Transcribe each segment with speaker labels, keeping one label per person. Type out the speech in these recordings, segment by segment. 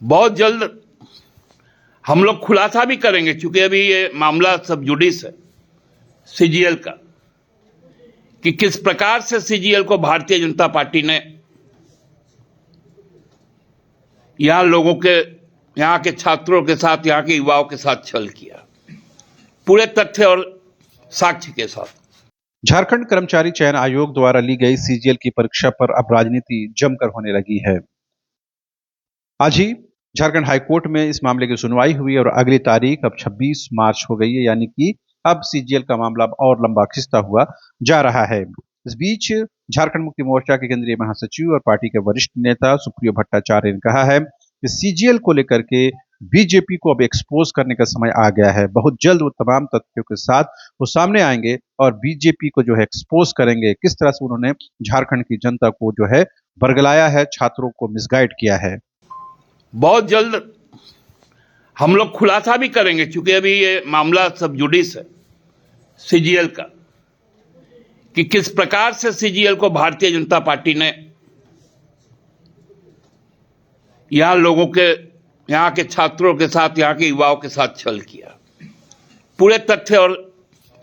Speaker 1: बहुत जल्द हम लोग खुलासा भी करेंगे, क्योंकि अभी ये मामला सब जुडिस है सीजीएल का, कि किस प्रकार से सीजीएल को भारतीय जनता पार्टी ने यहां लोगों के, यहां के छात्रों के साथ, यहां के युवाओं के साथ छल किया, पूरे तथ्य और साक्ष्य के साथ।
Speaker 2: झारखंड कर्मचारी चयन आयोग द्वारा ली गई सीजीएल की परीक्षा पर अब राजनीति जमकर होने लगी है। आज ही झारखंड हाईकोर्ट में इस मामले की सुनवाई हुई और अगली तारीख अब 26 मार्च हो गई है, यानी कि अब सीजीएल का मामला और लंबा खिंचता हुआ जा रहा है। इस बीच झारखंड मुक्ति मोर्चा के केंद्रीय महासचिव और पार्टी के वरिष्ठ नेता सुप्रियो भट्टाचार्य ने कहा है कि सीजीएल को लेकर के बीजेपी को अब एक्सपोज करने का समय आ गया है। बहुत जल्द वो तमाम तथ्यों के साथ वो सामने आएंगे और बीजेपी को जो है एक्सपोज करेंगे, किस तरह से उन्होंने झारखंड की जनता को जो है बरगलाया है, छात्रों को मिसगाइड किया है।
Speaker 1: बहुत जल्द हम लोग खुलासा भी करेंगे, क्योंकि अभी ये मामला सब जुडिस है सीजीएल का, कि किस प्रकार से सीजीएल को भारतीय जनता पार्टी ने यहां लोगों के, यहां के छात्रों के साथ, यहां के युवाओं के साथ छल किया, पूरे तथ्य और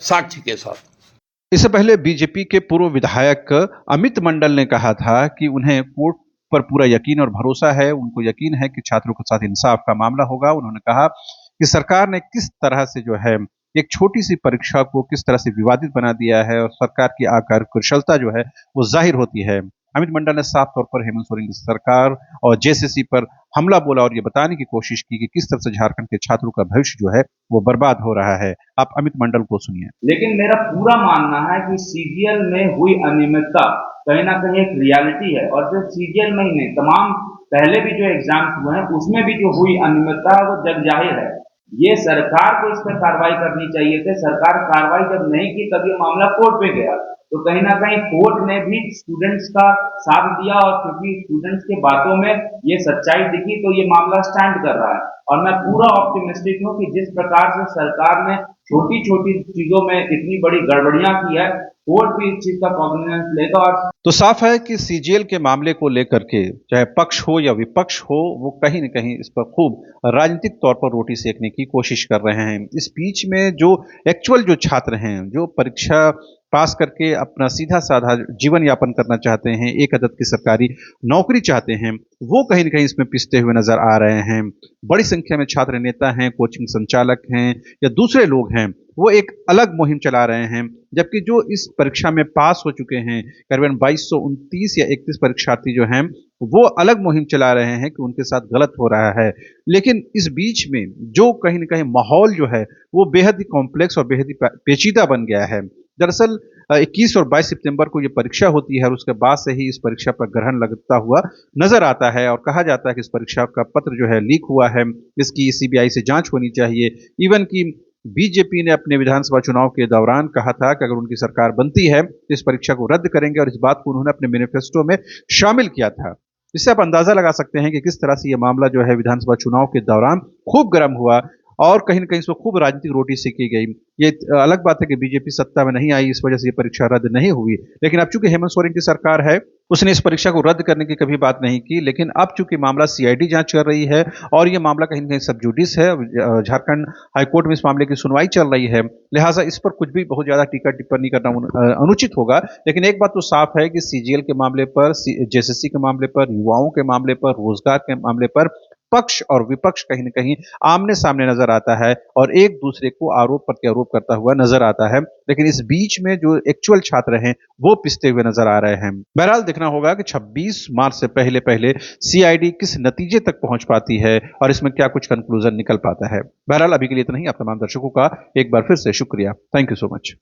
Speaker 1: साक्ष्य के साथ।
Speaker 2: इससे पहले बीजेपी के पूर्व विधायक अमित मंडल ने कहा था कि उन्हें कोर्ट पर पूरा यकीन और भरोसा है, उनको यकीन है कि छात्रों के साथ इंसाफ का मामला होगा। उन्होंने कहा कि सरकार ने किस तरह से जो है एक छोटी सी परीक्षा को किस तरह से विवादित बना दिया है और सरकार की आकार कुशलता जो है वो जाहिर होती है। अमित मंडल ने साफ तौर पर हेमंत सोरेन की सरकार और जेसीसी पर हमला बोला और ये बताने की कोशिश की कि किस तरह से झारखंड के छात्रों का भविष्य जो है वो बर्बाद हो रहा है। आप अमित मंडल को सुनिए।
Speaker 3: लेकिन मेरा पूरा मानना है कि सीजीएल में हुई अनियमितता कहीं ना कहीं एक रियलिटी है, और सिर्फ सीजीएल में ही नहीं, तमाम पहले भी जो एग्जाम्स हुए हैं उसमें भी जो हुई अनियमितता है वो जग जाहिर है। ये सरकार को इस पर कार्रवाई करनी चाहिए थी। सरकार कार्रवाई जब नहीं की तब ये मामला कोर्ट में गया, तो कहीं ना कहीं कोर्ट ने भी स्टूडेंट्स का साथ दिया, और क्योंकि स्टूडेंट्स के बातों में ये सच्चाई दिखी तो ये मामला स्टैंड कर रहा है। और मैं पूरा ऑप्टिमिस्टिक हूं कि जिस प्रकार से सरकार ने छोटी छोटी चीजों में इतनी बड़ी गड़बड़ियां की है, कोर्ट भी इस चीज का कॉग्निजेंस लेगा। और
Speaker 2: तो साफ है कि सीजीएल के मामले को लेकर के चाहे पक्ष हो या विपक्ष हो, वो कहीं न कहीं इस पर खूब राजनीतिक तौर पर रोटी सेकने की कोशिश कर रहे हैं। इस बीच में जो एक्चुअल जो छात्र हैं, जो परीक्षा पास करके अपना सीधा साधा जीवन यापन करना चाहते हैं, एक अदद की सरकारी नौकरी चाहते हैं, वो कहीं न कहीं इसमें पिसते हुए नजर आ रहे हैं। बड़ी संख्या में छात्र नेता हैं, कोचिंग संचालक हैं या दूसरे लोग हैं, वो एक अलग मुहिम चला रहे हैं, जबकि जो इस परीक्षा में पास हो चुके हैं करीबन 2229 या 31 परीक्षार्थी जो हैं वो अलग मुहिम चला रहे हैं कि उनके साथ गलत हो रहा है। लेकिन इस बीच में जो कहीं न कहीं माहौल जो है वो बेहद ही कॉम्प्लेक्स और बेहद ही पेचीदा बन गया है। दरअसल 21 और 22 सितंबर को ये परीक्षा होती है और उसके बाद से ही इस परीक्षा पर ग्रहण लगता हुआ नजर आता है और कहा जाता है कि इस परीक्षा का पत्र जो है लीक हुआ है, इसकी सीबीआई से जांच होनी चाहिए। इवन की बीजेपी ने अपने विधानसभा चुनाव के दौरान कहा था कि अगर उनकी सरकार बनती है तो इस परीक्षा को रद्द करेंगे, और इस बात को उन्होंने अपने मैनिफेस्टो में शामिल किया था। इससे आप अंदाजा लगा सकते हैं कि किस तरह से यह मामला जो है विधानसभा चुनाव के दौरान खूब गर्म हुआ और कहीं न कहीं इसको खूब राजनीतिक रोटी सेकी गई। ये अलग बात है कि बीजेपी सत्ता में नहीं आई, इस वजह से ये परीक्षा रद्द नहीं हुई, लेकिन अब चूंकि हेमंत सोरेन की सरकार है उसने इस परीक्षा को रद्द करने की कभी बात नहीं की। लेकिन अब चूंकि मामला सीआईडी जांच कर रही है और ये मामला कहीं न कहीं सब जुडिस है, झारखंड हाईकोर्ट में इस मामले की सुनवाई चल रही है, लिहाजा इस पर कुछ भी बहुत ज्यादा टीका टिप्पणी करना अनुचित होगा। लेकिन एक बात तो साफ है कि सीजीएल के मामले पर, जेसीसी के मामले पर, युवाओं के मामले पर, रोजगार के मामले पर पक्ष और विपक्ष कहीं न कहीं आमने सामने नजर आता है और एक दूसरे को आरोप प्रत्यारोप करता हुआ नजर आता है। लेकिन इस बीच में जो एक्चुअल छात्र हैं वो पिसते हुए नजर आ रहे हैं। बहरहाल देखना होगा कि 26 मार्च से पहले पहले सीआईडी किस नतीजे तक पहुंच पाती है और इसमें क्या कुछ कंक्लूजन निकल पाता है। बहरहाल अभी के लिए इतना ही। आप तमाम दर्शकों का एक बार फिर से शुक्रिया। Thank you so much.